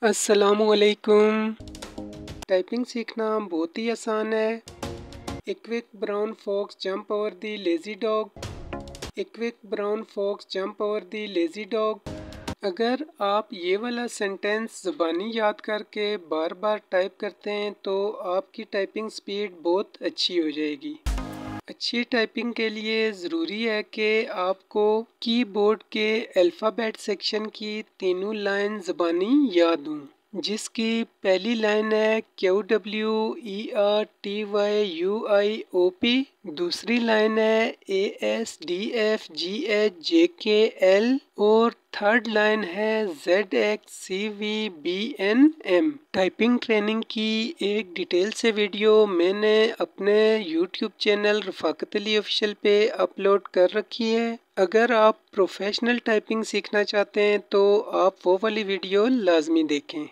अस्सलामुअलैकुम। टाइपिंग सीखना बहुत ही आसान है। A quick brown fox jump over the lazy dog. A quick brown fox jump over the lazy dog. अगर आप ये वाला सेंटेंस ज़बानी याद करके बार बार टाइप करते हैं तो आपकी टाइपिंग स्पीड बहुत अच्छी हो जाएगी। अच्छी टाइपिंग के लिए ज़रूरी है कि आपको कीबोर्ड के अल्फ़ाबेट सेक्शन की तीनों लाइन ज़बानी याद हों, जिसकी पहली लाइन है QWERTYUIOP, दूसरी लाइन है ASDFGHJKL और थर्ड लाइन है ZXCVBNM। टाइपिंग ट्रेनिंग की एक डिटेल से वीडियो मैंने अपने YouTube चैनल रफ़ाकत अली ऑफिशियल पे अपलोड कर रखी है। अगर आप प्रोफेशनल टाइपिंग सीखना चाहते हैं तो आप वो वाली वीडियो लाजमी देखें।